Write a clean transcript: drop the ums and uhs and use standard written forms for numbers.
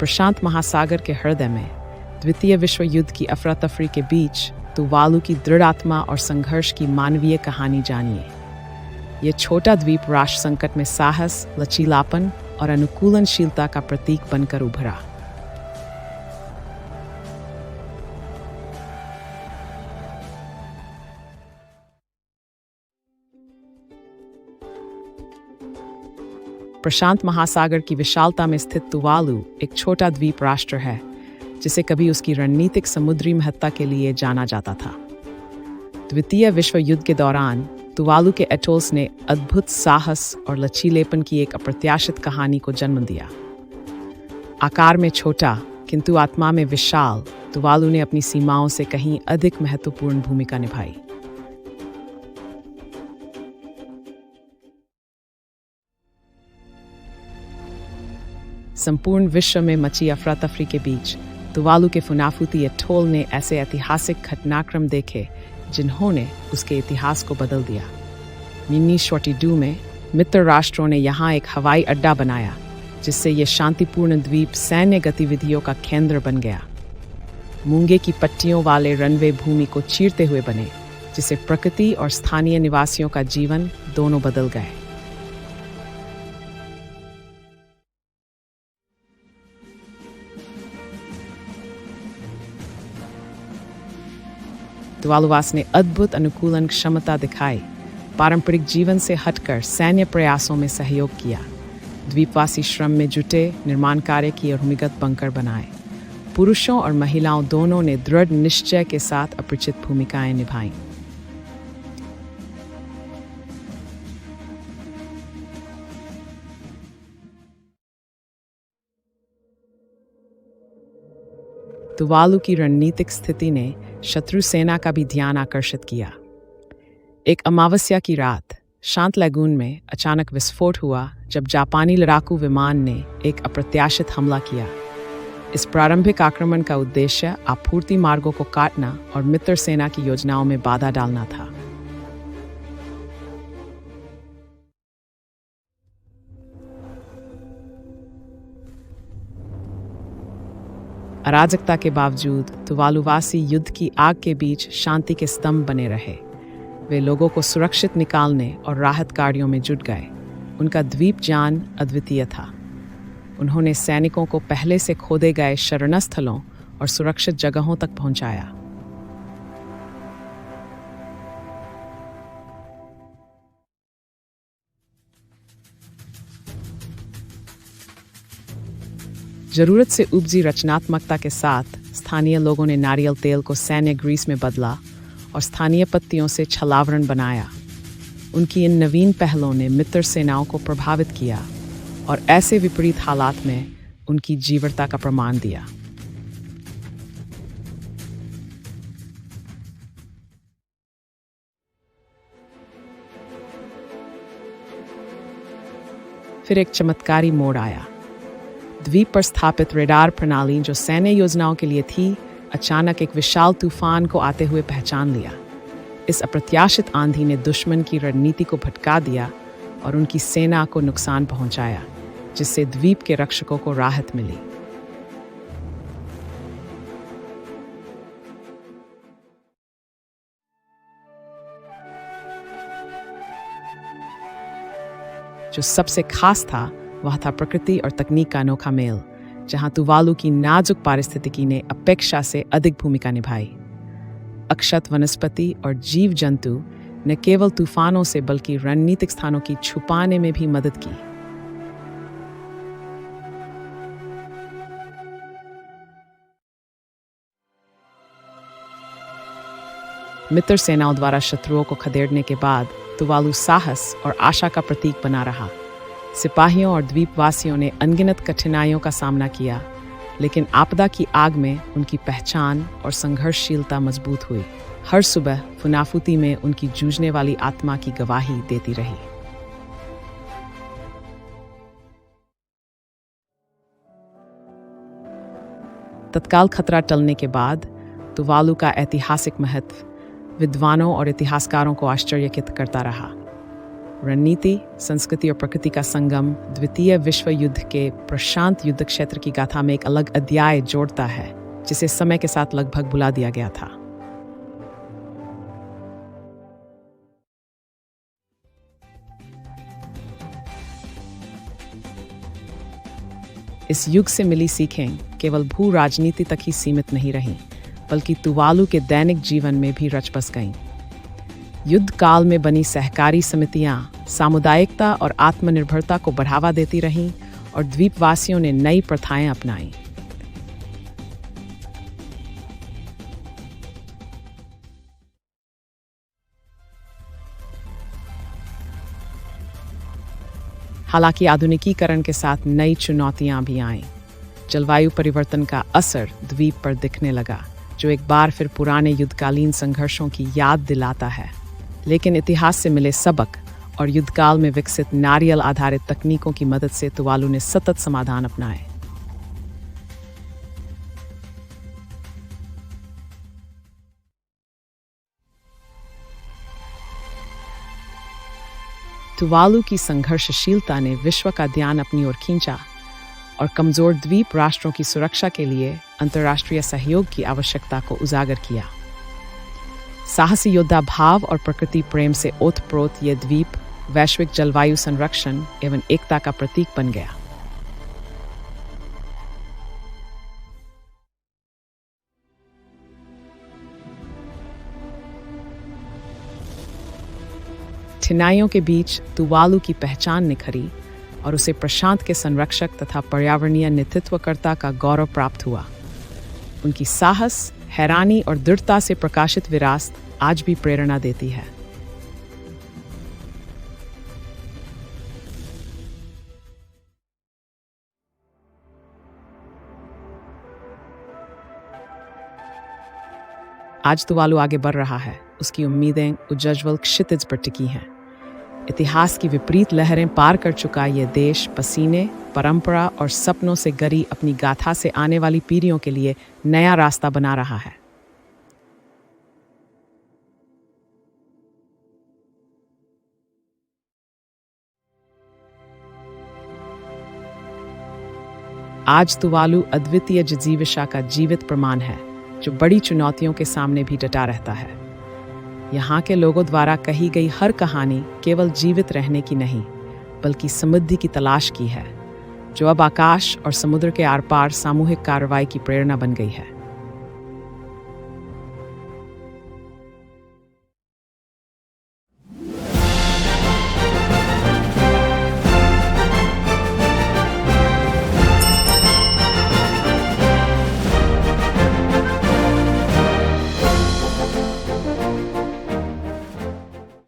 प्रशांत महासागर के हृदय में द्वितीय विश्व युद्ध की अफरा तफरी के बीच तुवालू की दृढ़ आत्मा और संघर्ष की मानवीय कहानी जानिए। ये छोटा द्वीप राष्ट्र संकट में साहस, लचीलापन और अनुकूलनशीलता का प्रतीक बनकर उभरा। प्रशांत महासागर की विशालता में स्थित तुवालू एक छोटा द्वीप राष्ट्र है, जिसे कभी उसकी रणनीतिक समुद्री महत्ता के लिए जाना जाता था। द्वितीय विश्व युद्ध के दौरान तुवालू के एटोल्स ने अद्भुत साहस और लचीलेपन की एक अप्रत्याशित कहानी को जन्म दिया। आकार में छोटा किंतु आत्मा में विशाल, तुवालू ने अपनी सीमाओं से कहीं अधिक महत्वपूर्ण भूमिका निभाई। संपूर्ण विश्व में मची अफरा तफरी के बीच तुवालू के फुनाफूती एटोल ने ऐसे ऐतिहासिक घटनाक्रम देखे जिन्होंने उसके इतिहास को बदल दिया। मिनी शॉटिडू में मित्र राष्ट्रों ने यहाँ एक हवाई अड्डा बनाया, जिससे ये शांतिपूर्ण द्वीप सैन्य गतिविधियों का केंद्र बन गया। मूंगे की पट्टियों वाले रनवे भूमि को चीरते हुए बने, जिससे प्रकृति और स्थानीय निवासियों का जीवन दोनों बदल गए। तुवालुवास ने अद्भुत अनुकूलन क्षमता दिखाई, पारंपरिक जीवन से हटकर सैन्य प्रयासों में सहयोग किया, द्वीपवासी श्रम में जुटे, निर्माण कार्य की और भूमिगत बंकर बनाए। पुरुषों और महिलाओं दोनों ने दृढ़ निश्चय के साथ अपरिचित भूमिकाएं निभाईं। तुवालू की रणनीतिक स्थिति ने शत्रु सेना का भी ध्यान आकर्षित किया। एक अमावस्या की रात शांत लैगून में अचानक विस्फोट हुआ जब जापानी लड़ाकू विमान ने एक अप्रत्याशित हमला किया। इस प्रारंभिक आक्रमण का उद्देश्य आपूर्ति मार्गों को काटना और मित्र सेना की योजनाओं में बाधा डालना था। अराजकता के बावजूद तुवालुवासी युद्ध की आग के बीच शांति के स्तंभ बने रहे। वे लोगों को सुरक्षित निकालने और राहत कार्यों में जुट गए। उनका द्वीप जान अद्वितीय था। उन्होंने सैनिकों को पहले से खोदे गए शरणस्थलों और सुरक्षित जगहों तक पहुंचाया। जरूरत से उपजी रचनात्मकता के साथ स्थानीय लोगों ने नारियल तेल को सैन्य ग्रीस में बदला और स्थानीय पत्तियों से छलावरण बनाया। उनकी इन नवीन पहलों ने मित्र सेनाओं को प्रभावित किया और ऐसे विपरीत हालात में उनकी जीवटता का प्रमाण दिया। फिर एक चमत्कारी मोड़ आया। द्वीप पर स्थापित रेडार प्रणाली, जो सैन्य योजनाओं के लिए थी, अचानक एक विशाल तूफान को आते हुए पहचान लिया। इस अप्रत्याशित आंधी ने दुश्मन की रणनीति को भटका दिया और उनकी सेना को नुकसान पहुंचाया, जिससे द्वीप के रक्षकों को राहत मिली। जो सबसे खास था वह था प्रकृति और तकनीक का अनोखा मेल, जहां तुवालू की नाजुक पारिस्थितिकी ने अपेक्षा से अधिक भूमिका निभाई। अक्षत वनस्पति और जीव जंतु न केवल तूफानों से बल्कि रणनीतिक स्थानों की छुपाने में भी मदद की। मित्र सेनाओं द्वारा शत्रुओं को खदेड़ने के बाद तुवालू साहस और आशा का प्रतीक बना रहा। सिपाहियों और द्वीपवासियों ने अनगिनत कठिनाइयों का सामना किया, लेकिन आपदा की आग में उनकी पहचान और संघर्षशीलता मजबूत हुई। हर सुबह फुनाफूती में उनकी जूझने वाली आत्मा की गवाही देती रही। तत्काल खतरा टलने के बाद तुवालू का ऐतिहासिक महत्व विद्वानों और इतिहासकारों को आश्चर्यचकित करता रहा। रणनीति, संस्कृति और प्रकृति का संगम द्वितीय विश्व युद्ध के प्रशांत युद्ध क्षेत्र की गाथा में एक अलग अध्याय जोड़ता है, जिसे समय के साथ लगभग भुला दिया गया था। इस युग से मिली सीखें केवल भू राजनीति तक ही सीमित नहीं रहीं, बल्कि तुवालू के दैनिक जीवन में भी रच बस गईं। युद्ध काल में बनी सहकारी समितियां सामुदायिकता और आत्मनिर्भरता को बढ़ावा देती रहीं और द्वीपवासियों ने नई प्रथाएं अपनाईं। हालांकि आधुनिकीकरण के साथ नई चुनौतियां भी आईं। जलवायु परिवर्तन का असर द्वीप पर दिखने लगा, जो एक बार फिर पुराने युद्धकालीन संघर्षों की याद दिलाता है। लेकिन इतिहास से मिले सबक और युद्धकाल में विकसित नारियल आधारित तकनीकों की मदद से तुवालू ने सतत समाधान अपनाए। तुवालू की संघर्षशीलता ने विश्व का ध्यान अपनी ओर खींचा और कमजोर द्वीप राष्ट्रों की सुरक्षा के लिए अंतर्राष्ट्रीय सहयोग की आवश्यकता को उजागर किया। साहसी योद्धा भाव और प्रकृति प्रेम से ओतप्रोत यह द्वीप वैश्विक जलवायु संरक्षण एवं एकता का प्रतीक बन गया। कठिनाइयों के बीच तुवालू की पहचान निखरी और उसे प्रशांत के संरक्षक तथा पर्यावरणीय नेतृत्वकर्ता का गौरव प्राप्त हुआ। उनकी साहस, हैरानी और दृढ़ता से प्रकाशित विरासत आज भी प्रेरणा देती है। आज तुवालू आगे बढ़ रहा है, उसकी उम्मीदें उज्ज्वल क्षितिज पर टिकी हैं। इतिहास की विपरीत लहरें पार कर चुका यह देश पसीने, परंपरा और सपनों से गरी अपनी गाथा से आने वाली पीढ़ियों के लिए नया रास्ता बना रहा है। आज तुवालू अद्वितीय जिजीविका का जीवित प्रमाण है, जो बड़ी चुनौतियों के सामने भी डटा रहता है। यहाँ के लोगों द्वारा कही गई हर कहानी केवल जीवित रहने की नहीं, बल्कि समृद्धि की तलाश की है, जो अब आकाश और समुद्र के आर पार सामूहिक कार्रवाई की प्रेरणा बन गई है।